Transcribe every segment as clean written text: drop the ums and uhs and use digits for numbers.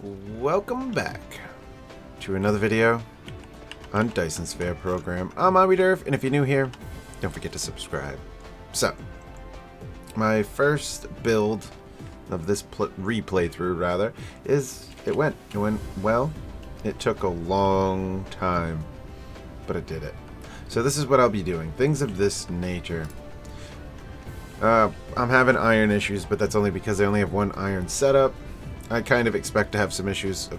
Welcome back to another video on Dyson Sphere Program. I'm Omniderf, and if you're new here, don't forget to subscribe. So, my first build of this replay through, rather, is it went well. It took a long time, but it did it. So this is what I'll be doing. Things of this nature. I'm having iron issues, but that's only because I only have one iron setup. I kind of expect to have some issues,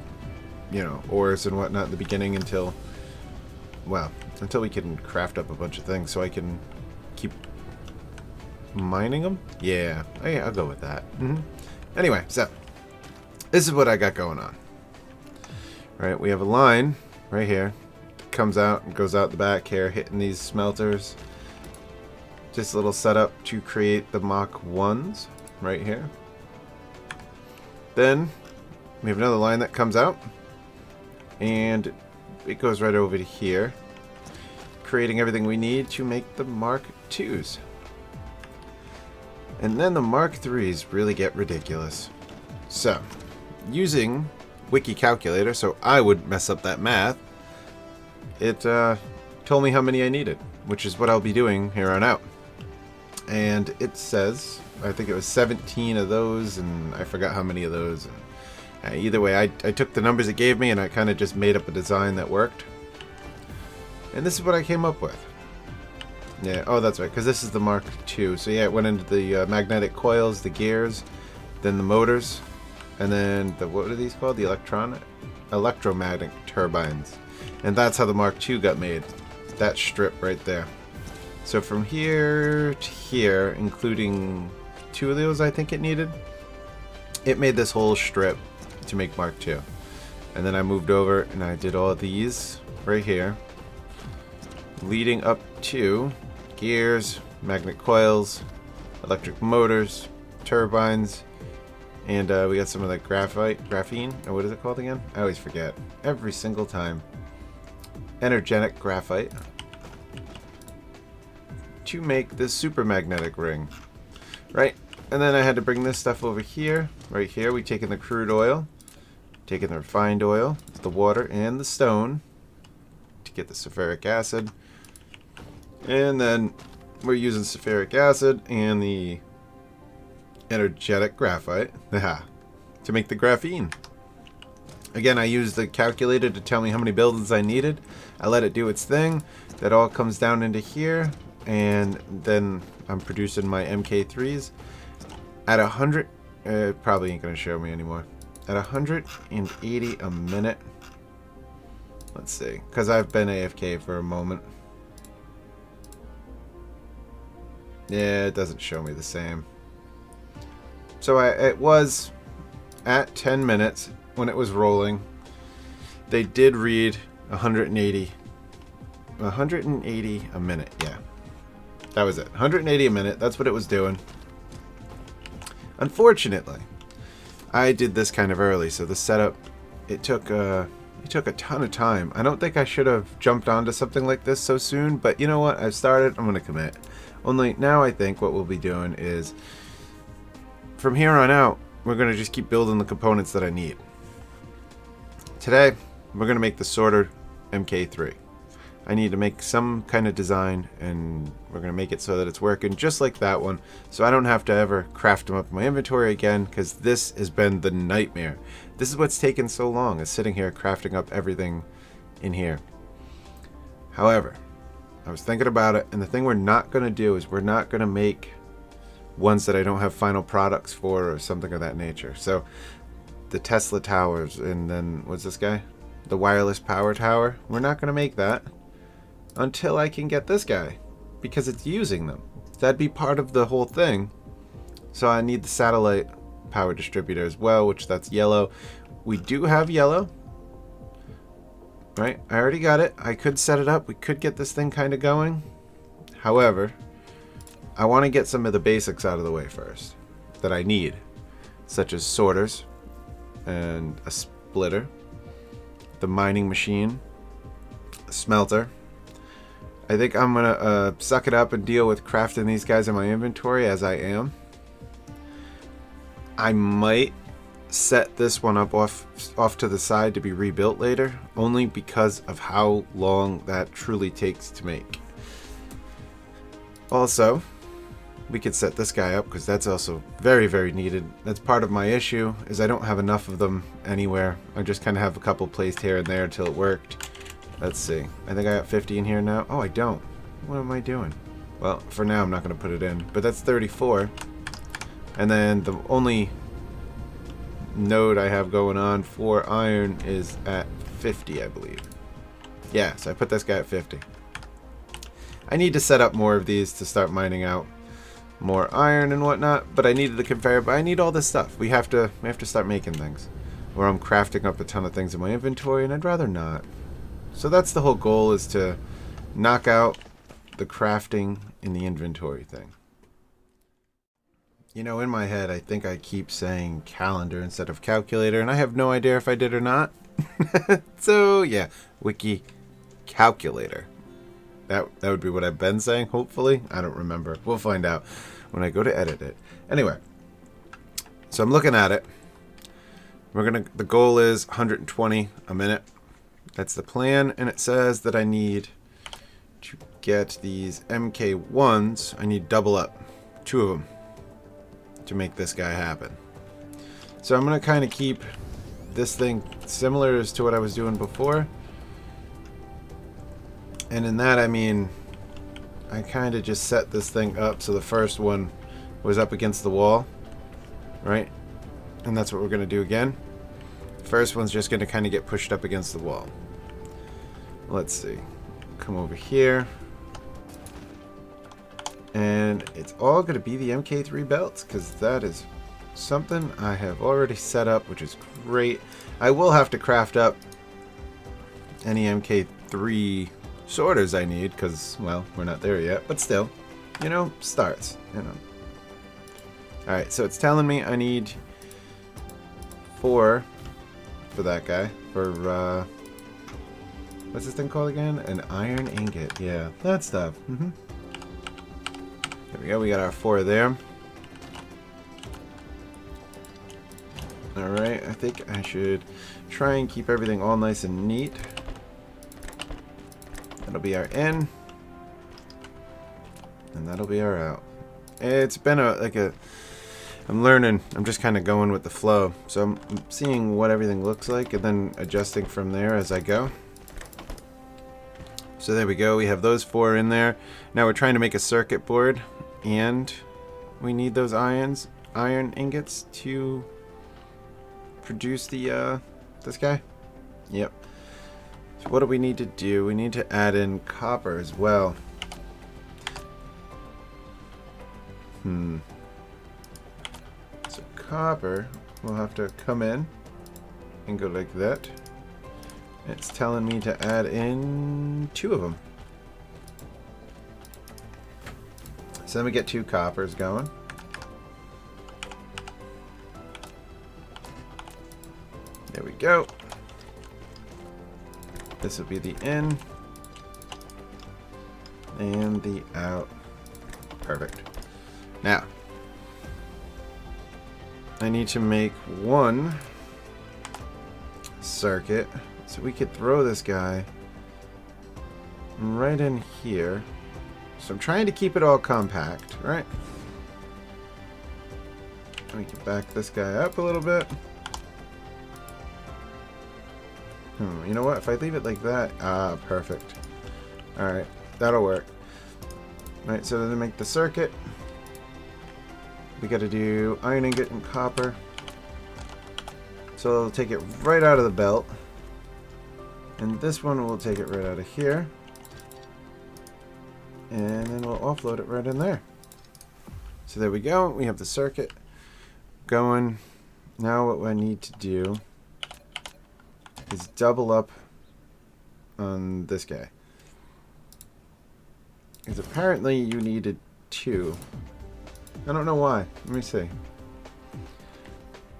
ores and whatnot in the beginning until we can craft up a bunch of things so I can keep mining them. Yeah, I'll go with that. Anyway, so this is what I got going on. Right, we have a line right here, comes out and goes out the back here, hitting these smelters. Just a little setup to create the Mach 1s right here. Then we have another line that comes out, and it goes right over to here, creating everything we need to make the Mark 2s. And then the Mark 3s really get ridiculous. So, using Wiki Calculator, so I would mess up that math, it told me how many I needed, which is what I'll be doing here on out. And it says, I think it was 17 of those, and I forgot how many of those. Either way, I took the numbers it gave me, and I kind of just made up a design that worked. And this is what I came up with. Yeah, oh, that's right, because this is the Mark II. So yeah, it went into the magnetic coils, the gears, then the motors, and then what are these called? The electromagnetic turbines. And that's how the Mark II got made. That strip right there. So from here to here, including 2 of those I think it needed, it made this whole strip to make Mark II. And then I moved over and I did all of these right here, leading up to gears, magnet coils, electric motors, turbines, and we got some of the graphene, or what is it called again? I always forget, every single time. Energetic graphite, to make this super magnetic ring, right? And then I had to bring this stuff over here. Right here, we taken the crude oil, taken the refined oil, the water, and the stone to get the sulfuric acid. And then we're using sulfuric acid and the energetic graphite to make the graphene. Again, I used the calculator to tell me how many buildings I needed. I let it do its thing. That all comes down into here. And then I'm producing my MK3s at 100. It probably ain't gonna show me anymore. At 180 a minute. Let's see, because I've been AFK for a moment. Yeah, it doesn't show me the same. So it was at 10 minutes when it was rolling. They did read 180 a minute. Yeah. That was it. 180 a minute. That's what it was doing. Unfortunately, I did this kind of early, so the setup it took a ton of time. I don't think I should have jumped onto something like this so soon, but you know what? I've started. I'm going to commit. Only now I think what we'll be doing is from here on out, we're going to just keep building the components that I need. Today, we're going to make the sorter MK3. I need to make some kind of design, and we're going to make it so that it's working just like that one, so I don't have to ever craft them up in my inventory again, because this has been the nightmare. This is what's taken so long, is sitting here crafting up everything in here. However, I was thinking about it, and the thing we're not going to do is we're not going to make ones that I don't have final products for or something of that nature. So the Tesla towers, and then what's this guy? The wireless power tower. We're not going to make that until I can get this guy, because it's using them. That'd be part of the whole thing. So I need the satellite power distributor as well, which that's yellow. We do have yellow, right? I already got it. I could set it up. We could get this thing kind of going. However, I want to get some of the basics out of the way first that I need, such as sorters and a splitter, the mining machine, a smelter. I think I'm gonna suck it up and deal with crafting these guys in my inventory as I am. I might set this one up off to the side to be rebuilt later, only because of how long that truly takes to make. Also, we could set this guy up because that's also very, very needed. That's part of my issue, is I don't have enough of them anywhere. I just kind of have a couple placed here and there until it worked. Let's see. I think I got 50 in here now. Oh, I don't. What am I doing? Well, for now I'm not going to put it in, but that's 34. And then the only node I have going on for iron is at 50, I believe. Yeah, so I put this guy at 50. I need to set up more of these to start mining out more iron and whatnot, but I needed the conveyor, but I need all this stuff. We have to start making things, or I'm crafting up a ton of things in my inventory, and I'd rather not. So that's the whole goal, is to knock out the crafting in the inventory thing. You know, in my head, I think I keep saying calendar instead of calculator, and I have no idea if I did or not. So yeah, wiki calculator. That would be what I've been saying, hopefully. I don't remember. We'll find out when I go to edit it. Anyway, so I'm looking at it. The goal is 120 a minute. That's the plan, and it says that I need to get these MK1s. I need double up, 2 of them, to make this guy happen. So I'm going to kind of keep this thing similar as to what I was doing before. And in that, I mean, I kind of just set this thing up so the first one was up against the wall, right? And that's what we're going to do again. First one's just going to kind of get pushed up against the wall. Let's see. Come over here. And it's all going to be the MK3 belts, because that is something I have already set up, which is great. I will have to craft up any MK3 sorters I need, because, well, we're not there yet, but still, you know, starts, you know. Alright, so it's telling me I need 4 for that guy, for, what's this thing called again? An iron ingot, yeah, that stuff. There we go, we got our 4 there. Alright, I think I should try and keep everything all nice and neat. That'll be our in, and that'll be our out. It's been I'm learning. I'm just kind of going with the flow. So I'm seeing what everything looks like and then adjusting from there as I go. So there we go. We have those 4 in there. Now we're trying to make a circuit board, and we need those iron ingots to produce the this guy. Yep. So what do we need to do? We need to add in copper as well. So copper will have to come in and go like that. It's telling me to add in 2 of them. So then we get 2 coppers going. There we go. This will be the in and the out. Perfect. Now, I need to make 1 circuit, so we could throw this guy right in here. So I'm trying to keep it all compact, right? We can back this guy up a little bit. You know what? If I leave it like that... Ah, perfect. Alright, that'll work. Alright, so to make the circuit, we gotta do iron ingot and copper. So it'll take it right out of the belt. And this one will take it right out of here. And then we'll offload it right in there. So there we go. We have the circuit going. Now what I need to do is double up on this guy. Because apparently you needed 2. I don't know why. Let me see.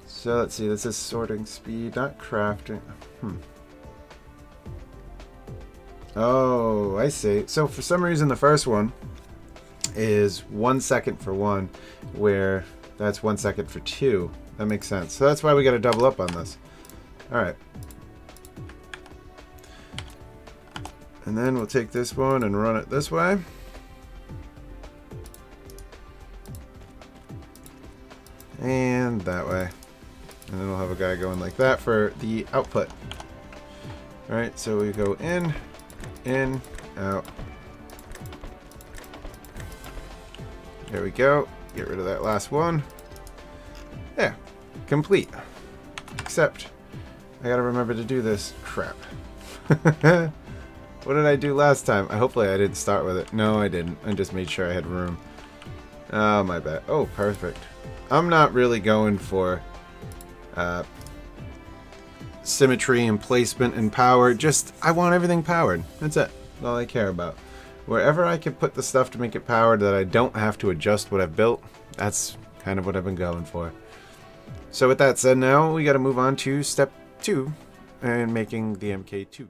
So let's see. This is sorting speed, not crafting. Oh, I see. So for some reason the first one is 1 second for 1, where that's 1 second for 2. That makes sense. So that's why we got to double up on this. Alright. And then we'll take this one and run it this way. And that way. And then we'll have a guy going like that for the output. Alright, so we go in, out. There we go. Get rid of that last one. There. Complete. Except, I gotta remember to do this. Crap. What did I do last time? Hopefully I didn't start with it. No, I didn't. I just made sure I had room. Oh, my bad. Oh, perfect. I'm not really going for symmetry and placement and power. Just, I want everything powered. That's it. That's all I care about. Wherever I can put the stuff to make it powered that I don't have to adjust what I've built, that's kind of what I've been going for. So with that said, now we got to move on to step 2 and making the MK2s.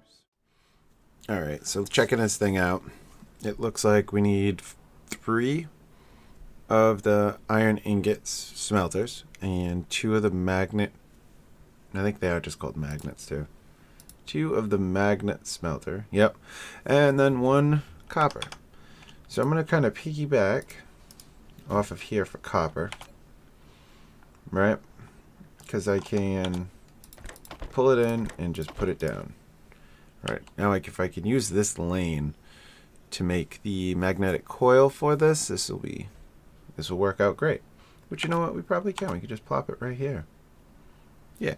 Alright, so checking this thing out, it looks like we need 3 of the iron ingots smelters and 2 of the magnet, I think they are just called magnets too. 2 of the magnet smelter, yep, and then 1 copper. So I'm going to kind of piggyback off of here for copper, right? Because I can pull it in and just put it down. Right, now like if I can use this lane to make the magnetic coil for this, this will work out great. But you know what, we probably can. We could just plop it right here. Yeah.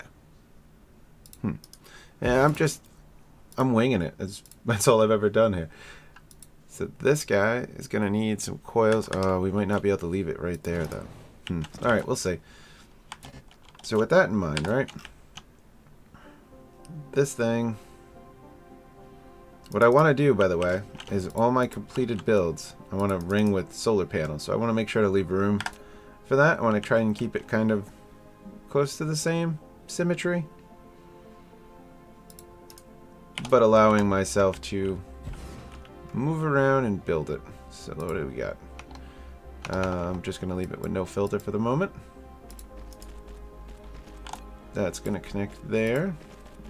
And I'm winging it. That's all I've ever done here. So this guy is going to need some coils. Oh, we might not be able to leave it right there, though. Alright, we'll see. So with that in mind, right? This thing... What I want to do, by the way, is all my completed builds, I want to ring with solar panels. So I want to make sure to leave room for that. I want to try and keep it kind of close to the same symmetry, but allowing myself to move around and build it. So what do we got? I'm just going to leave it with no filter for the moment. That's going to connect there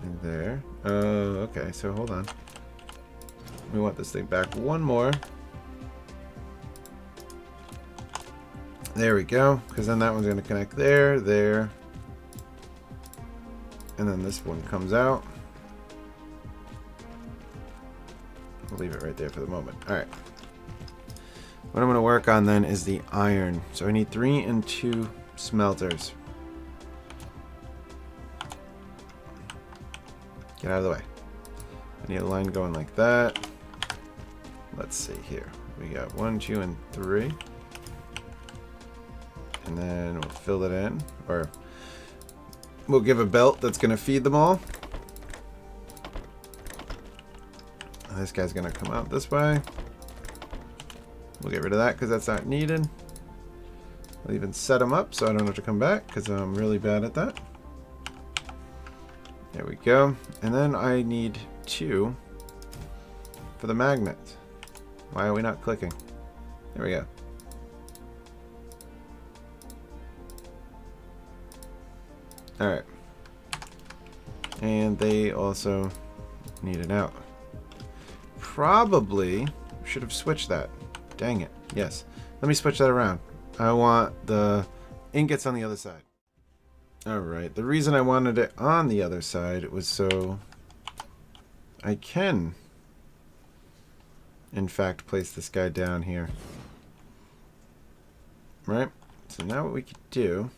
and there. Okay, so hold on. We want this thing back one more. There we go, because then that one's going to connect there, there, and then this one comes out. We'll leave it right there for the moment. Alright. What I'm going to work on then is the iron. So I need 3 and 2 smelters. Get out of the way. I need a line going like that. Let's see here. We got 1, 2, and 3. And then we'll fill it in. Or we'll give a belt that's going to feed them all. This guy's going to come out this way. We'll get rid of that because that's not needed. I'll even set him up so I don't have to come back because I'm really bad at that. There we go. And then I need 2 for the magnet. Why are we not clicking? There we go. Alright. And they also need an out. Probably should have switched that. Dang it. Yes. Let me switch that around. I want the ingots on the other side. Alright. The reason I wanted it on the other side was so I can, in fact, place this guy down here. Right? So now what we could do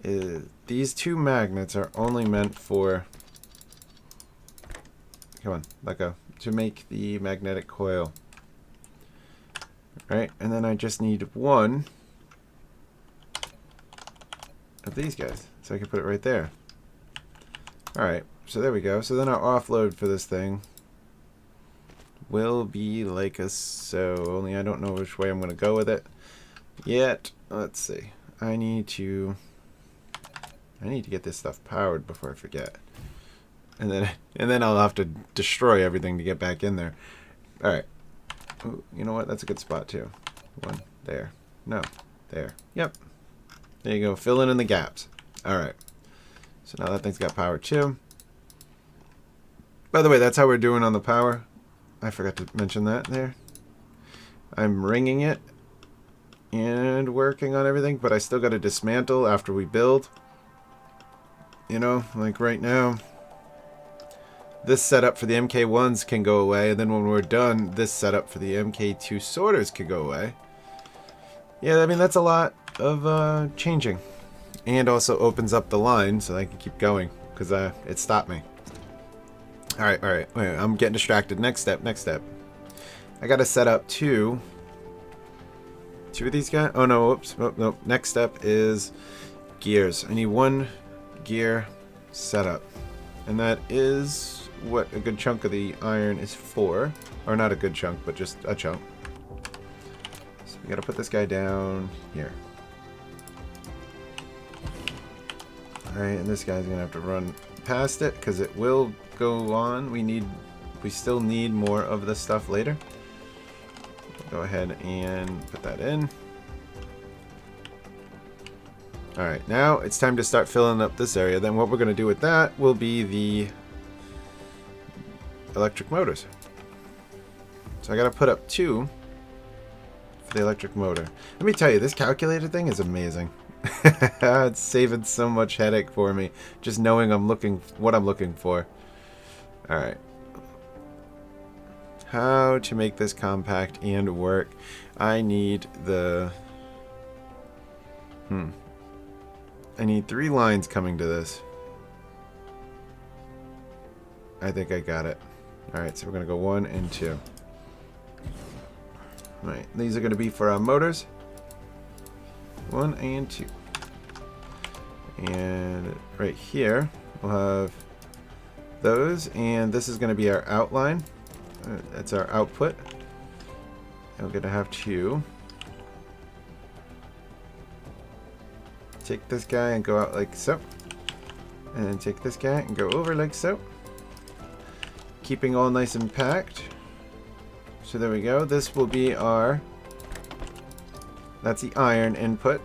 is these 2 magnets are only meant for, come on, let go, to make the magnetic coil. Right? And then I just need 1 of these guys. So I can put it right there. Alright, so there we go. So then our offload for this thing will be like a so, only I don't know which way I'm going to go with it yet. Let's see. I need to get this stuff powered before I forget. And then I'll have to destroy everything to get back in there. Alright. You know what? That's a good spot too. 1 there. No. There. Yep. There you go, filling in the gaps. Alright. So now that thing's got power too. By the way, that's how we're doing on the power. I forgot to mention that there. I'm ringing it and working on everything, but I still got to dismantle after we build. You know, like right now. This setup for the MK1s can go away, and then when we're done, this setup for the MK2 sorters could go away. Yeah, I mean, that's a lot of changing. And also opens up the line so I can keep going, because it stopped me. Alright, wait, I'm getting distracted. Next step. I gotta set up two of these guys. Oh no, whoops, nope. Next step is gears. I need one gear setup. And that is what a good chunk of the iron is for. Or not a good chunk, but just a chunk. So we gotta put this guy down here. Alright, and this guy's gonna have to run past it because it will go on. We still need more of this stuff later. Go ahead and put that in. Alright, now it's time to start filling up this area. Then what we're going to do with that will be the electric motors. So I got to put up two for the electric motor. Let me tell you, this calculator thing is amazing. It's saving so much headache for me, just knowing what I'm looking for. Alright. How to make this compact and work. I need the... I need 3 lines coming to this. I think I got it. Alright, so we're going to go 1 and 2. Alright, these are going to be for our motors. 1 and 2. And right here, we'll have those. And this is going to be our outline. That's our output. And we're going to have to take this guy and go out like so. And then take this guy and go over like so. Keeping all nice and packed. So there we go. This will be our... That's the iron input.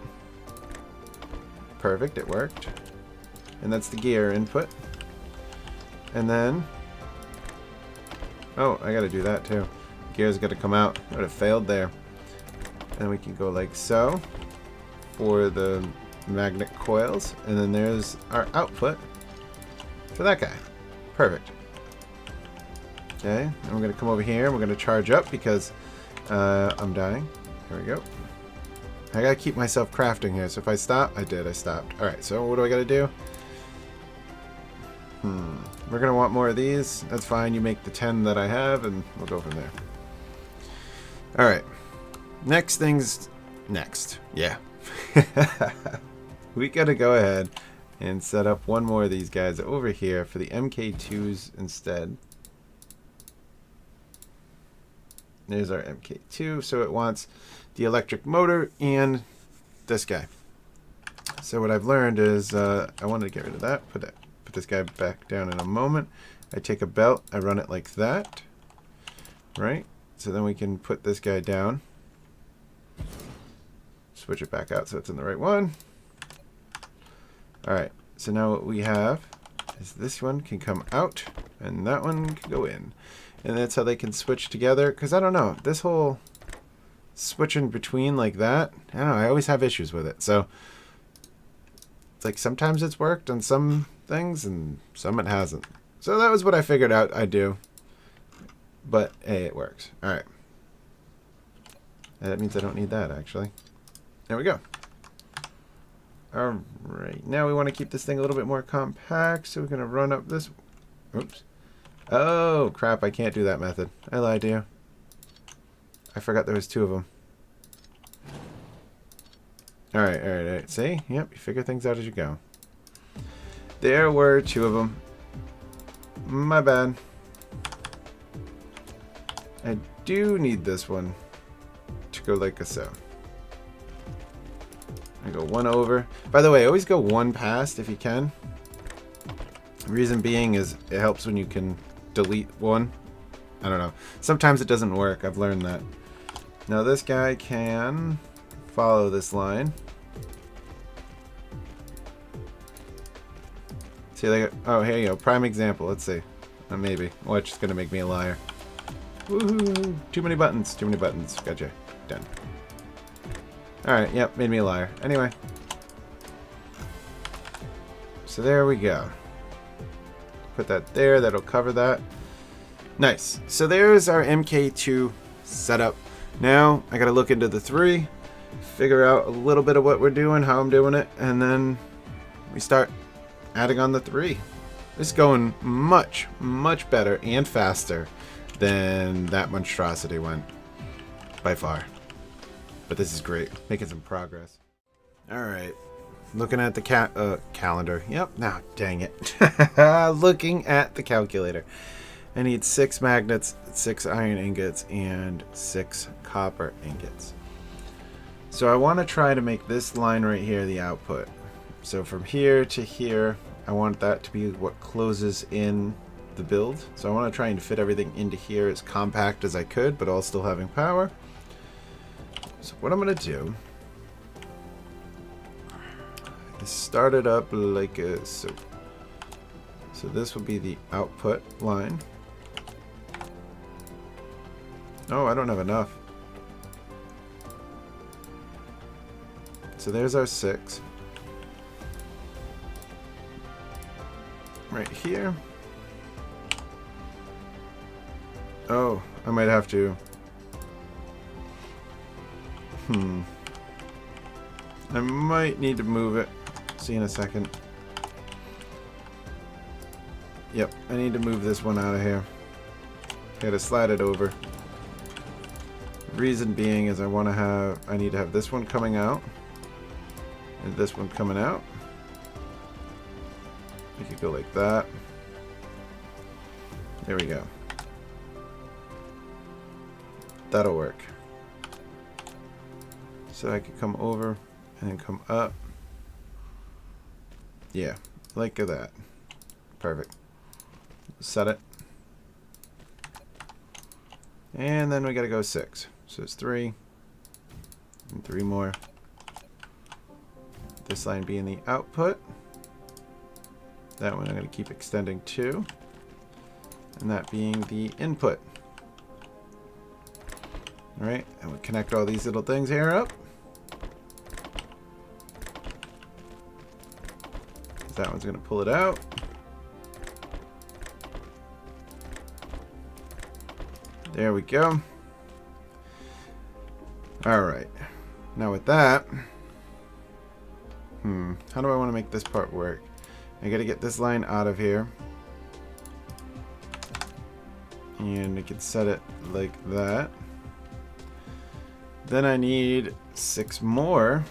Perfect, it worked. And that's the gear input. And then... Oh, I gotta do that too. Gear's gotta come out. I would have failed there. And we can go like so for the magnet coils. And then there's our output for that guy. Perfect. Okay, and we're gonna come over here and we're gonna charge up because I'm dying. Here we go. I gotta keep myself crafting here. So if I stop, I stopped. Alright, so what do I gotta do? We're gonna want more of these. That's fine. You make the 10 that I have, and we'll go from there. All right. Next things next. Yeah. We gotta go ahead and set up one more of these guys over here for the MK2s instead. There's our MK2. So it wants the electric motor and this guy. So what I've learned is I wanted to get rid of that. Put this guy back down in a moment. I take a belt, I run it like that, right? So then we can put this guy down, switch it back out so it's in the right one. Alright, so now what we have is this one can come out and that one can go in. And that's how they can switch together, because I don't know, this whole switching between like that, I don't know, I always have issues with it. So it's like sometimes it's worked on some things and some it hasn't. So that was what I figured out I'd do. But hey, it works. Alright. That means I don't need that actually. There we go. Alright, now we want to keep this thing a little bit more compact, so we're going to run up this... Oops. Oh, crap, I can't do that method. I lied to you. I forgot there was 2 of them. Alright. See? Yep, you figure things out as you go. There were 2 of them. My bad. I do need this one to go like so. I go 1 over. By the way, always go 1 past if you can. Reason being is it helps when you can delete 1. I don't know. Sometimes it doesn't work. I've learned that. Now this guy can follow this line. See, like, oh, here you go. Prime example. Let's see. Maybe. Watch, it's gonna make me a liar. Woohoo! Too many buttons. Too many buttons. Gotcha. Done. Alright, yep, made me a liar. Anyway. So there we go. Put that there. That'll cover that. Nice. So there's our MK2 setup. Now, I gotta look into the 3, figure out a little bit of what we're doing, how I'm doing it, and then we start adding on the 3. It's going much, much better and faster than that monstrosity went. By far. But this is great. Making some progress. Alright. Looking at the calendar. Yep. Now, dang it. Looking at the calculator. I need 6 magnets, 6 iron ingots, and 6 copper ingots. So I want to try to make this line right here the output. So from here to here, I want that to be what closes in the build. So I want to try and fit everything into here as compact as I could, but all still having power. So what I'm going to do is start it up like so. So this will be the output line. Oh, I don't have enough. So there's our 6. Right here. Oh, I might have to. I might need to move it. See in a second. Yep, I need to move this one out of here. Gotta slide it over. Reason being is I need to have this one coming out and this one coming out. We could go like that. There we go. That'll work. So I could come over and then come up. Yeah, like that. Perfect. Set it. And then we gotta go 6. So it's 3. And 3 more. This line being the output. That one I'm going to keep extending to. And that being the input. Alright, and we connect all these little things here up. That one's going to pull it out. There we go. Alright. Now with that, how do I want to make this part work? I gotta get this line out of here. And I can set it like that. Then I need 6 more.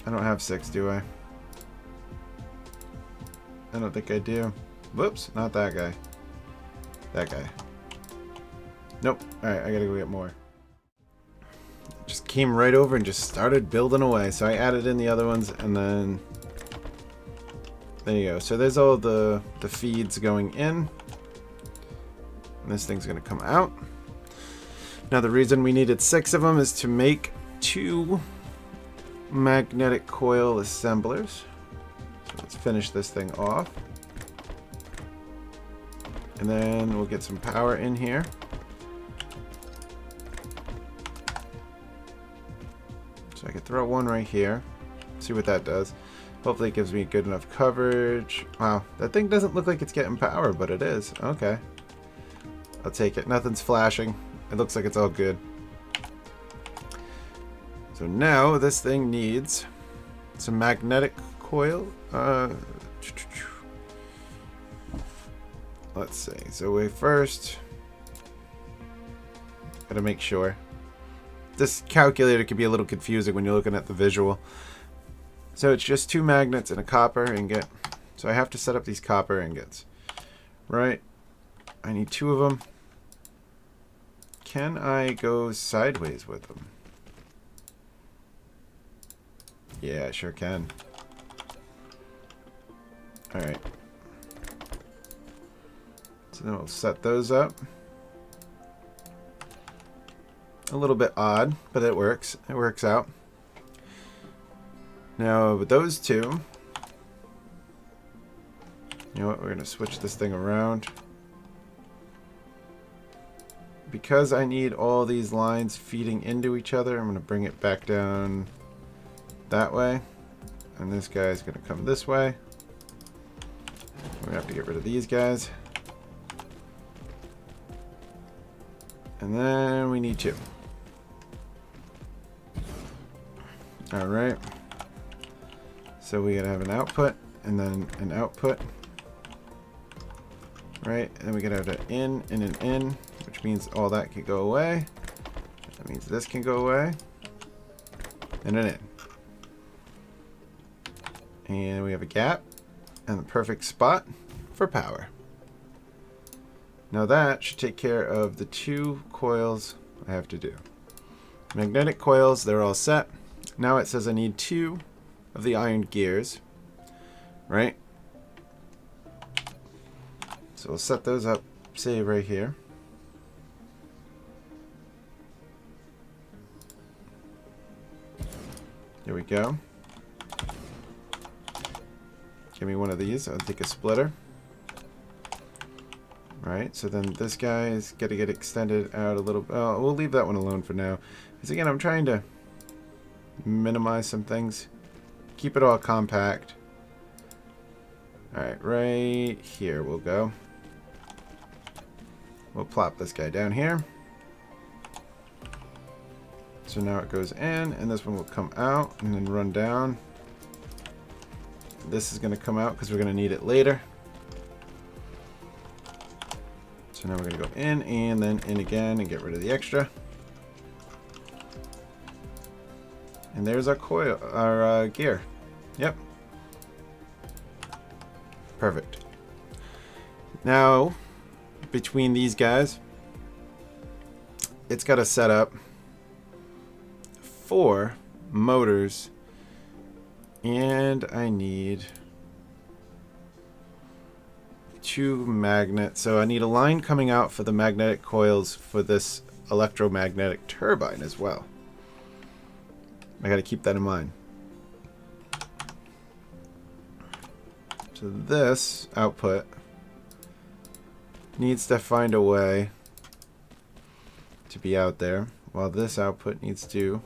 I don't have 6, do I? I don't think I do. Whoops, not that guy. That guy. Nope. Alright, I gotta go get more. Just came right over and just started building away. So I added in the other ones and then there you go. So there's all the feeds going in. And this thing's gonna come out. Now the reason we needed 6 of them is to make 2 magnetic coil assemblers. So let's finish this thing off. And then we'll get some power in here. So I could throw one right here. See what that does. Hopefully it gives me good enough coverage. Wow, that thing doesn't look like it's getting power, but it is. Okay. I'll take it. Nothing's flashing. It looks like it's all good. So now this thing needs some magnetic coil. Let's see. So we first gotta make sure. This calculator can be a little confusing when you're looking at the visual. So it's just 2 magnets and a copper ingot. So I have to set up these copper ingots. Right? I need 2 of them. Can I go sideways with them? Yeah, I sure can. Alright. So then we'll set those up. A little bit odd, but it works. It works out. Now with those 2, You know what, we're going to switch this thing around. Because I need all these lines feeding into each other, I'm going to bring it back down that way. And this guy's going to come this way. We're going to have to get rid of these guys. And then we need 2. Alright. So we got to have an output and then an output. Right, and then we got to have an in and an in, which means all that can go away. That means this can go away. And an in. And we have a gap and the perfect spot for power. Now that should take care of the 2 coils I have to do. Magnetic coils, they're all set. Now it says I need 2 of the iron gears, right? So we'll set those up, say right here. There we go. Give me one of these. I'll take a splitter. Right, so then this guy is going to get extended out a little. Oh, we'll leave that one alone for now. Because again, I'm trying to minimize some things. Keep it all compact. Alright, right here we'll go. We'll plop this guy down here. So now it goes in, and this one will come out and then run down. This is going to come out because we're going to need it later. So now we're going to go in and then in again and get rid of the extra. And there's our coil, our gear. Yep. Perfect. Now, between these guys, it's got to set up 4 motors, and I need 2 magnets. So I need a line coming out for the magnetic coils for this electromagnetic turbine as well. I got to keep that in mind. So this output needs to find a way to be out there, while this output needs to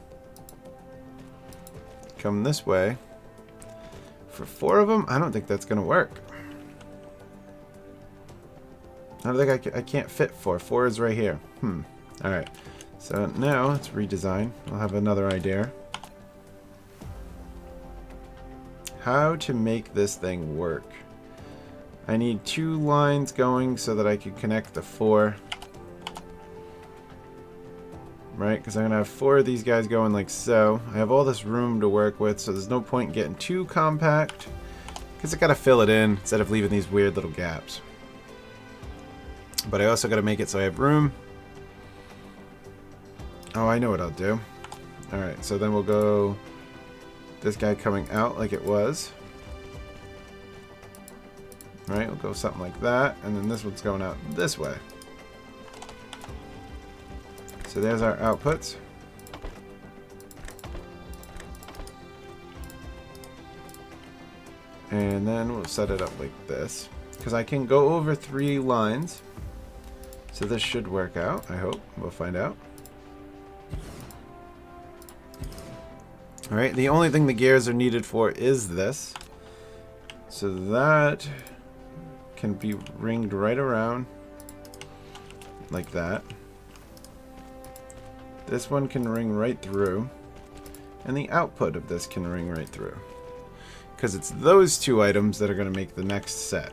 come this way. For 4 of them, I don't think that's going to work. I don't think I can't fit 4. 4 is right here. Alright. So now let's redesign. I'll have another idea. How to make this thing work. I need 2 lines going so that I can connect the 4. Right? Because I'm going to have 4 of these guys going like so. I have all this room to work with, so there's no point in getting too compact. Because I got to fill it in instead of leaving these weird little gaps. But I also got to make it so I have room. Oh, I know what I'll do. Alright, so then we'll go this guy coming out like it was. Alright, we'll go something like that. And then this one's going out this way. So there's our outputs. And then we'll set it up like this. Because I can go over 3 lines. So this should work out, I hope. We'll find out. Alright, the only thing the gears are needed for is this. So that can be ringed right around. Like that. This one can ring right through. And the output of this can ring right through. Because it's those 2 items that are going to make the next set.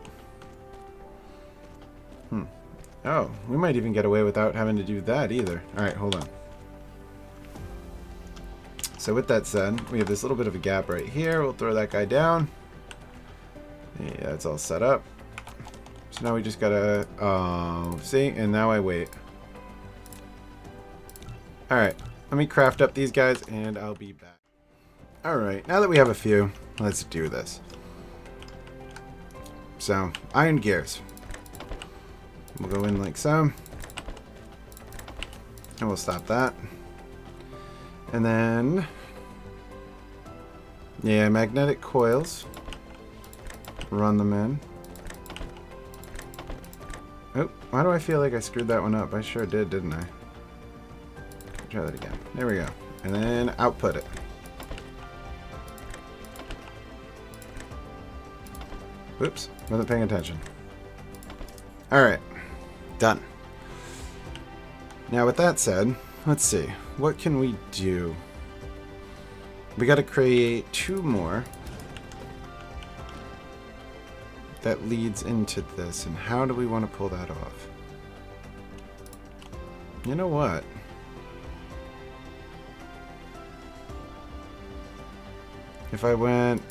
Oh, we might even get away without having to do that either. Alright, hold on. So with that said, we have this little bit of a gap right here. We'll throw that guy down. Yeah, it's all set up. So now we just gotta, see, and now I wait. Alright, let me craft up these guys and I'll be back. Alright, now that we have a few, let's do this. So, iron gears. We'll go in like so. And we'll stop that. And then, yeah, magnetic coils. Run them in. Oh, why do I feel like I screwed that one up? I sure did, didn't I? Try that again. There we go. And then output it. Whoops, wasn't paying attention. Alright, done. Now with that said, let's see. What can we do? We got to create 2 more that leads into this. And how do we want to pull that off? You know what? If I went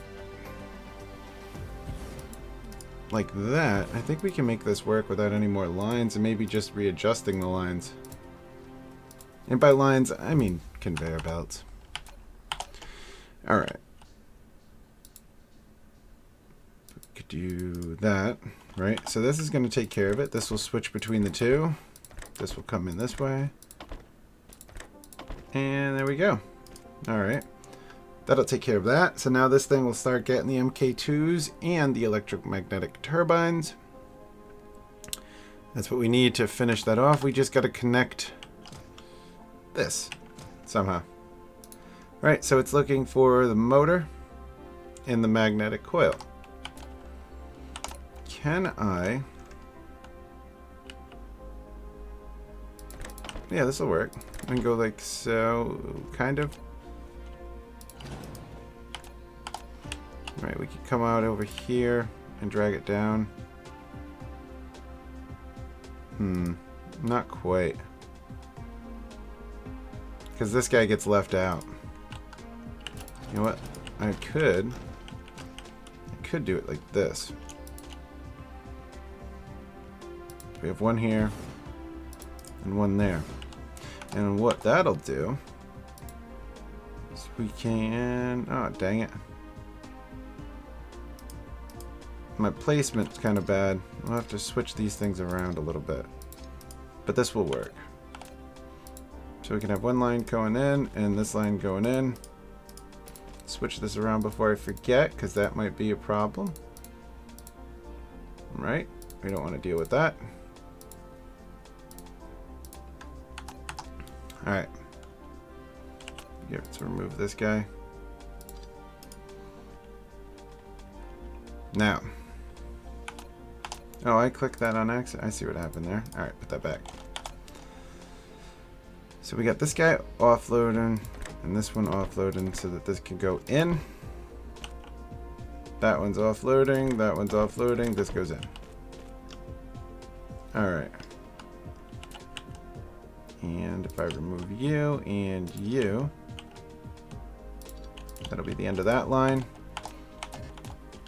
like that, I think we can make this work without any more lines and maybe just readjusting the lines. And by lines, I mean conveyor belts. Alright. Could do that, right? So this is going to take care of it. This will switch between the 2. This will come in this way. And there we go. Alright. That'll take care of that. So now this thing will start getting the MK2s and the electromagnetic turbines. That's what we need to finish that off. We just got to connect this somehow. Right, so it's looking for the motor and the magnetic coil. Can I... Yeah, this will work. I can go like so, kind of. Right, we can come out over here and drag it down. Not quite. Because this guy gets left out. You know what? I could do it like this. We have one here and one there. And what that'll do is we can... Oh, dang it. My placement's kind of bad. I'll have to switch these things around a little bit. But this will work. So we can have one line going in and this line going in. Switch this around before I forget, because that might be a problem. Right? We don't want to deal with that. Alright. Yeah, let's remove this guy. Now. Oh, I clicked that on accident. I see what happened there. Alright, put that back. So we got this guy offloading and this one offloading so that this can go in. That one's offloading, that one's offloading, this goes in. Alright. And if I remove you and you, that'll be the end of that line.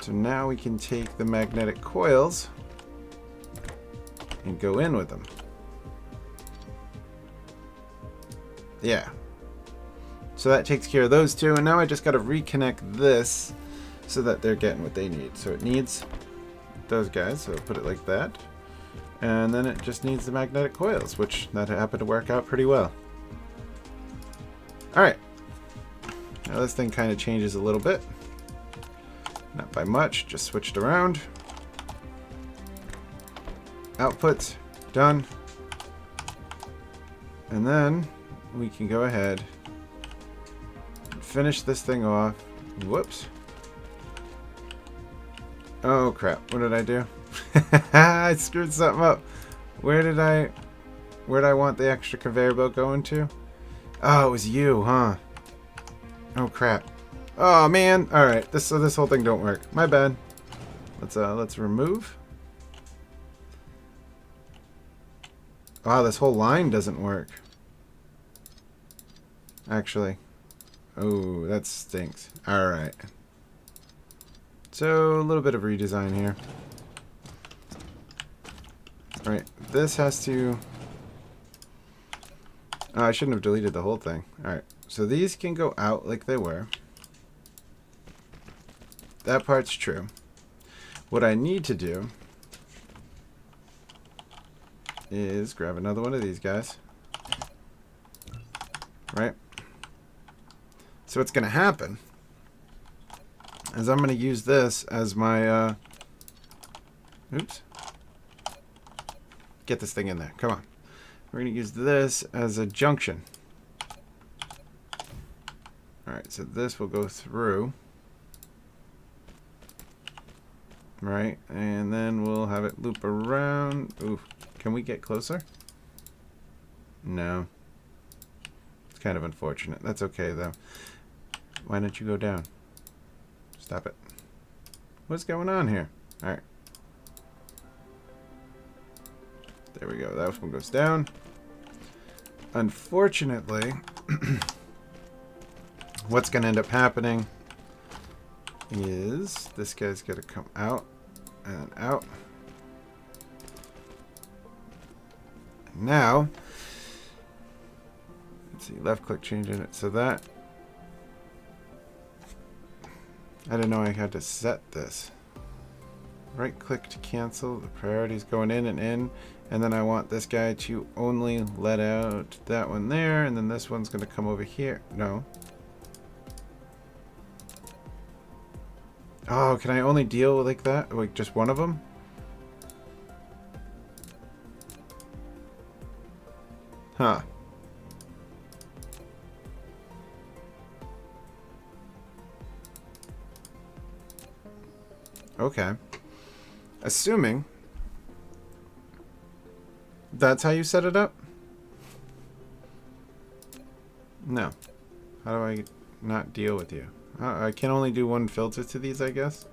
So now we can take the magnetic coils and go in with them. Yeah. So that takes care of those 2, and now I just got to reconnect this so that they're getting what they need. So it needs those guys, so put it like that. And then it just needs the magnetic coils, which that happened to work out pretty well. Alright. Now this thing kind of changes a little bit. Not by much, just switched around. Outputs, done. And then we can go ahead and finish this thing off. Whoops. Oh crap, what did I do? I screwed something up. Where did I want the extra conveyor belt going to? Oh, it was you, huh? Oh crap. Oh man. Alright, this whole thing don't work. My bad. Let's remove. Wow, this whole line doesn't work. Actually. Oh, that stinks. Alright. So, a little bit of redesign here. Alright, this has to... Oh, I shouldn't have deleted the whole thing. Alright, so these can go out like they were. That part's true. What I need to do is grab another one of these guys. Right? So what's going to happen is I'm going to use this as my... Oops. get this thing in there. Come on. We're going to use this as a junction. Alright, so this will go through. Right, and then we'll have it loop around. Ooh, can we get closer? No. It's kind of unfortunate. That's okay, though. Why don't you go down? Stop it. What's going on here? Alright. There we go. That one goes down. Unfortunately, what's going to end up happening is this guy's going to come out and out. And now, let's see, left click changing it so that I didn't know I had to set this. Right click to cancel. The priority's going in, and then I want this guy to only let out that one there, and then this one's going to come over here. No. Oh, can I only deal like that? Like just one of them? Huh. Okay. Assuming that's how you set it up? No. How do I not deal with you? I can only do one filter to these, I guess.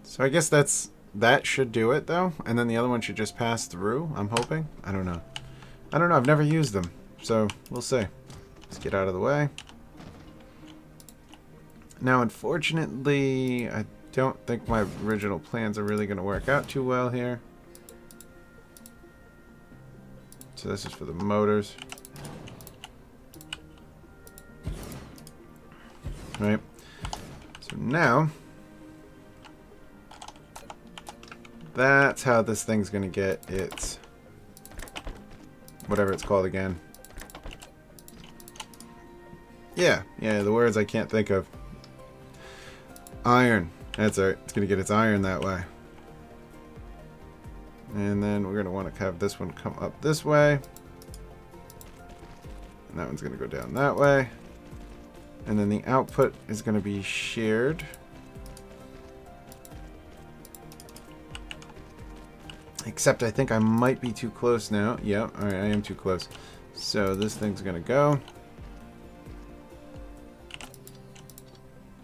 So I guess that should do it, though. And then the other one should just pass through, I'm hoping. I don't know. I don't know. I've never used them. So we'll see. Let's get out of the way. Now, unfortunately, I don't think my original plans are really going to work out too well here. So this is for the motors. Right. So now, that's how this thing's going to get its, whatever it's called again. Yeah, the words I can't think of. Iron. That's right. It's going to get its iron that way. And then we're going to want to have this one come up this way. And that one's going to go down that way. And then the output is going to be shared. Except I think I might be too close now. Yep, alright, I am too close. So this thing's going to go.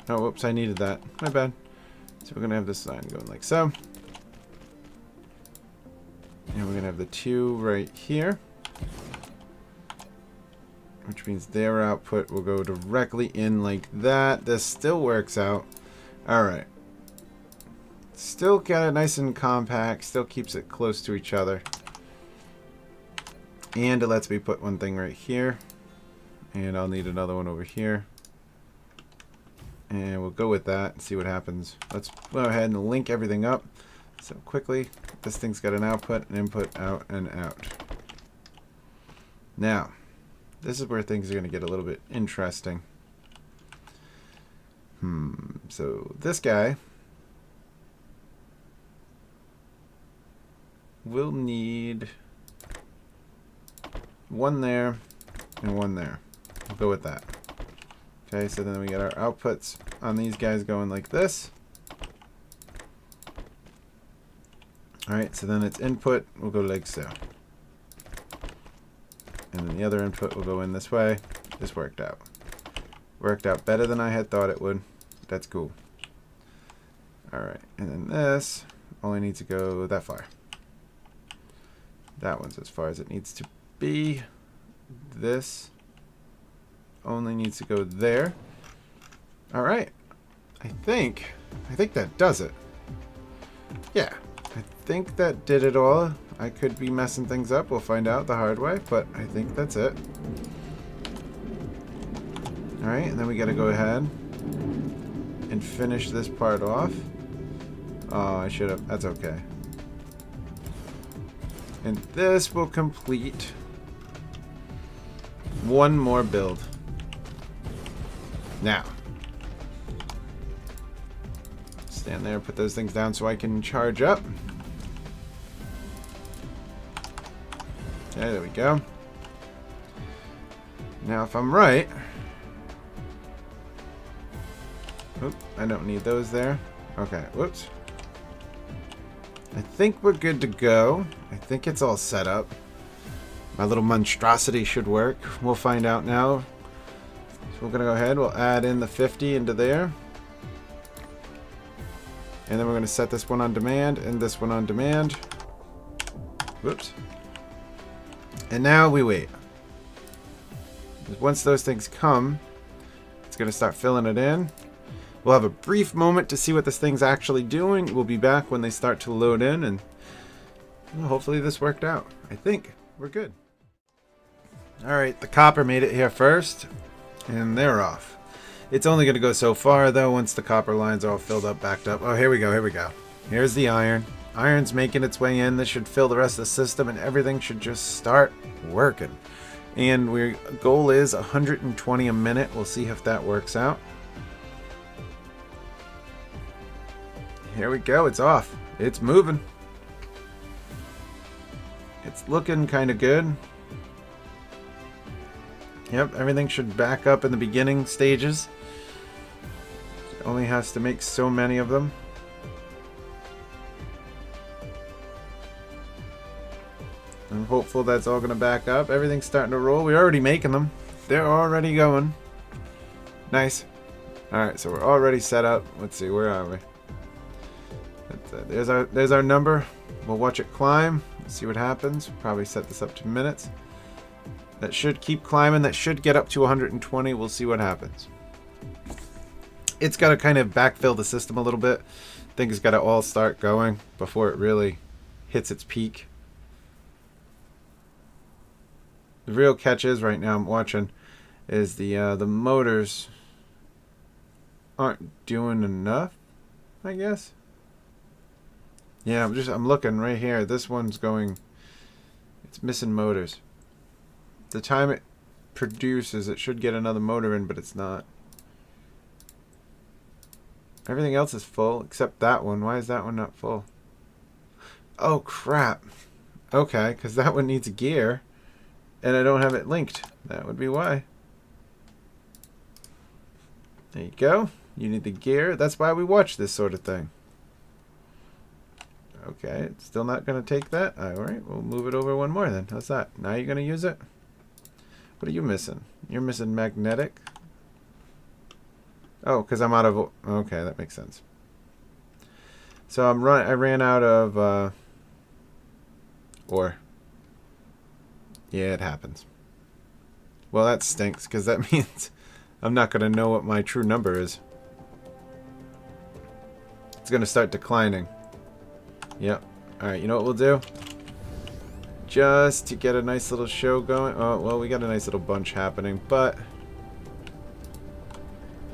Oh, whoops, I needed that. My bad. So we're going to have this line going like so. And we're going to have the two right here. Which means their output will go directly in like that. This still works out. Alright. Still got it nice and compact. Still keeps it close to each other. And it lets me put one thing right here. And I'll need another one over here. And we'll go with that and see what happens. Let's go ahead and link everything up. So quickly, this thing's got an output, an input, out, and out. Now, this is where things are going to get a little bit interesting. So this guy will need one there and one there. We'll go with that. Okay, so then we get our outputs on these guys going like this. Alright, so then its input will go like so. And then the other input will go in this way. This worked out. Worked out better than I had thought it would. That's cool. Alright, and then this only needs to go that far. That one's as far as it needs to be. This only needs to go there. Alright. I think that does it. Yeah. I think that did it all. I could be messing things up. We'll find out the hard way, but I think that's it. Alright, and then we gotta go ahead and finish this part off. Oh, I should have. That's okay. And this will complete one more build. Now, stand there, put those things down so I can charge up. Okay, there we go. Now if I'm right... Oop, I don't need those there. Okay, whoops. I think we're good to go. I think it's all set up. My little monstrosity should work. We'll find out now. So we're going to go ahead. We'll add in the 50 into there. And then we're going to set this one on demand and this one on demand. Whoops. And now we wait. Once those things come, it's going to start filling it in. We'll have a brief moment to see what this thing's actually doing. We'll be back when they start to load in, and well, hopefully this worked out. I think we're good. Alright, the copper made it here first, and they're off. It's only going to go so far, though, once the copper lines are all filled up, backed up. Oh, here we go, here we go. Here's the iron. Iron's making its way in. This should fill the rest of the system, and everything should just start working. And our goal is 120 a minute. We'll see if that works out. Here we go. It's off. It's moving. It's looking kind of good. Yep, everything should back up in the beginning stages. It only has to make so many of them. I'm hopeful that's all going to back up. Everything's starting to roll. We're already making them. They're already going. Nice. Alright, so we're already set up. Let's see, where are we? There's our number. We'll watch it climb. See what happens. Probably set this up to minutes. That should keep climbing. That should get up to 120. We'll see what happens. It's got to kind of backfill the system a little bit. Things got to all start going before it really hits its peak. The real catch is right now I'm watching is the motors aren't doing enough, I guess. Yeah, I'm looking right here. This one's going, it's missing motors. The time it produces, it should get another motor in, but it's not. Everything else is full except that one. Why is that one not full? Oh crap. Okay, because that one needs a gear and I don't have it linked. That would be why. There you go. You need the gear. That's why we watch this sort of thing. Okay, it's still not going to take that. Alright, we'll move it over one more then. How's that? Now you're going to use it? What are you missing? You're missing magnetic. Oh, because I'm out of... Okay, that makes sense. So I ran out of ore. Yeah, it happens. Well, that stinks, because that means I'm not going to know what my true number is. It's going to start declining. Yep. Alright, you know what we'll do? Just to get a nice little show going. Oh, well, we got a nice little bunch happening, but...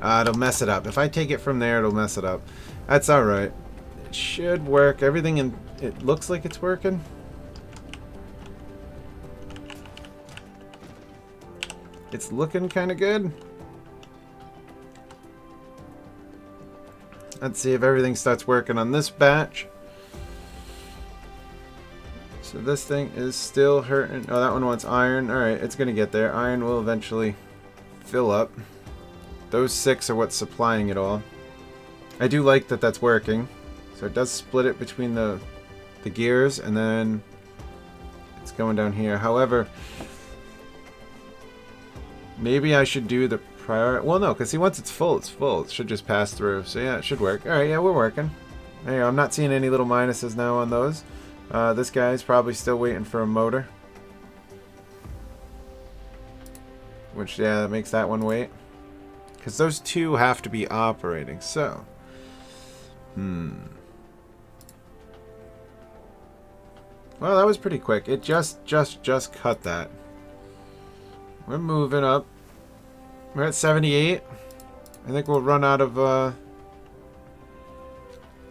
it'll mess it up. If I take it from there, it'll mess it up. That's alright. It should work. Everything in... It looks like it's working. It's looking kind of good. Let's see if everything starts working on this batch. So this thing is still hurting. Oh, that one wants iron. Alright, it's going to get there. Iron will eventually fill up. Those 6 are what's supplying it all. I do like that that's working. So it does split it between the gears, and then it's going down here. However, maybe I should do the prior... Well, no, because see, once it's full, it's full. It should just pass through. So yeah, it should work. Alright, yeah, we're working. There you go. I'm not seeing any little minuses now on those. This guy's probably still waiting for a motor. Which, yeah, that makes that one wait. Because those 2 have to be operating, so... Well, that was pretty quick. It just cut that. We're moving up. We're at 78. I think we'll run out of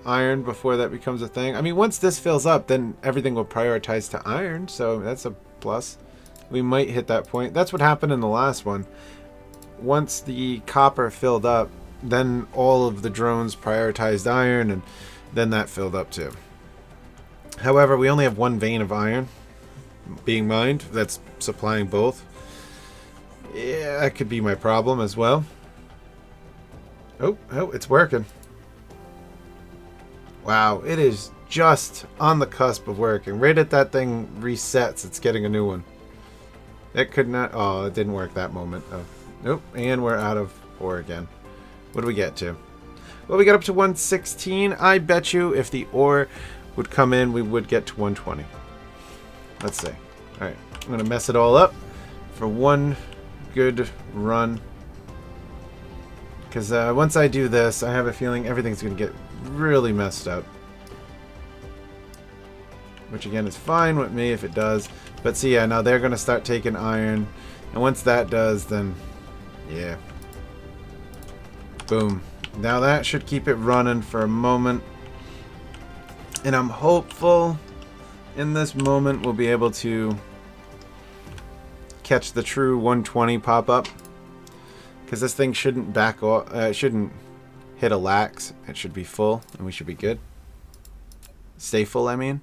iron before that becomes a thing. I mean, once this fills up, then everything will prioritize to iron, so that's a plus. We might hit that point. That's what happened in the last one. Once the copper filled up, then all of the drones prioritized iron, and then that filled up too. However, we only have 1 vein of iron, being mined that's supplying both. Yeah, that could be my problem as well. Oh, it's working. Wow, it is just on the cusp of working. Right at that thing resets, it's getting a new one. It could not... Oh, it didn't work that moment. Oh, nope. And we're out of ore again. What do we get to? Well, we got up to 116. I bet you if the ore would come in, we would get to 120. Let's see. Alright, I'm going to mess it all up for one good run. Because once I do this, I have a feeling everything's going to get really messed up. Which again is fine with me if it does. But see, yeah, now they're going to start taking iron. And once that does, then yeah. Boom. Now that should keep it running for a moment. And I'm hopeful in this moment we'll be able to catch the true 120 pop up. Because this thing shouldn't back off, it shouldn't hit a lax. It should be full and we should be good. Stay full, I mean.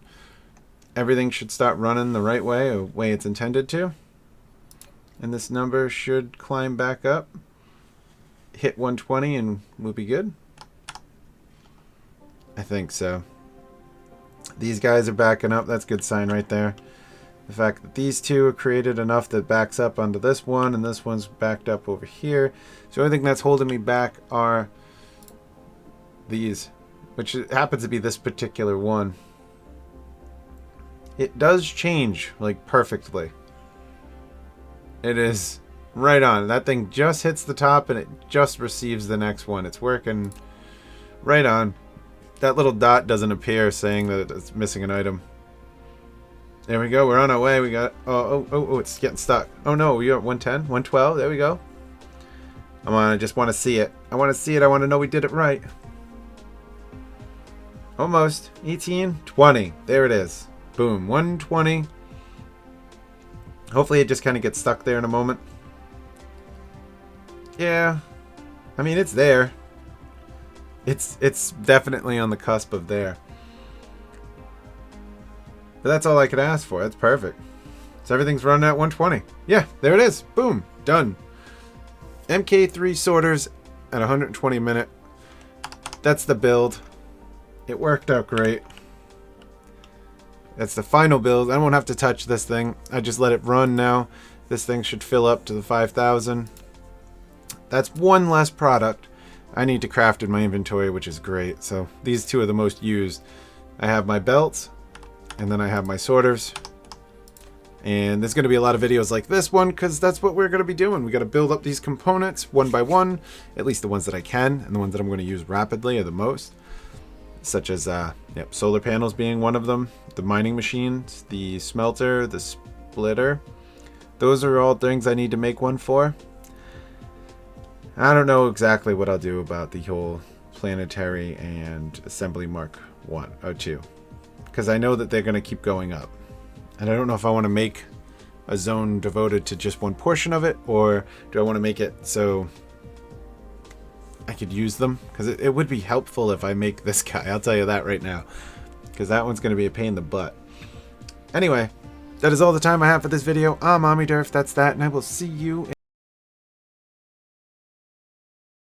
Everything should start running the right way, or way it's intended to. And this number should climb back up. Hit 120 and we'll be good. I think so. These guys are backing up. That's a good sign right there. The fact that these two are created enough that backs up onto this one, and this one's backed up over here. So the only thing that's holding me back are these, which happens to be this particular one. It does change, like, perfectly. It is right on. That thing just hits the top and it just receives the next one. It's working right on. That little dot doesn't appear saying that it's missing an item. There we go. We're on our way. We got... Oh, it's getting stuck. Oh, no. We are 110, 112. There we go. Come on. I just want to see it. I want to see it. I want to know we did it right. Almost. 18, 20. There it is. Boom. 120. Hopefully it just kind of gets stuck there in a moment. Yeah. I mean, it's there. It's definitely on the cusp of there. But that's all I could ask for. That's perfect. So everything's running at 120. Yeah, there it is. Boom. Done. MK3 sorters at 120 a minute. That's the build. It worked out great. That's the final build. I won't have to touch this thing. I just let it run now. This thing should fill up to the 5,000. That's one less product I need to craft in my inventory, which is great. So these two are the most used. I have my belts, and then I have my sorters. And there's going to be a lot of videos like this one, because that's what we're going to be doing. We got to build up these components one by one, at least the ones that I can, and the ones that I'm going to use rapidly are the most. Such as solar panels being one of them, the mining machines, the smelter, the splitter. Those are all things I need to make one for. I don't know exactly what I'll do about the whole planetary and assembly mark 1 or 2, because I know that they're going to keep going up, and I don't know if I want to make a zone devoted to just one portion of it, or do I want to make it so I could use them, because it would be helpful if I make this guy. I'll tell you that right now, because that one's going to be a pain in the butt. Anyway, that is all the time I have for this video. I'm Omniderf, that's that, and I will see you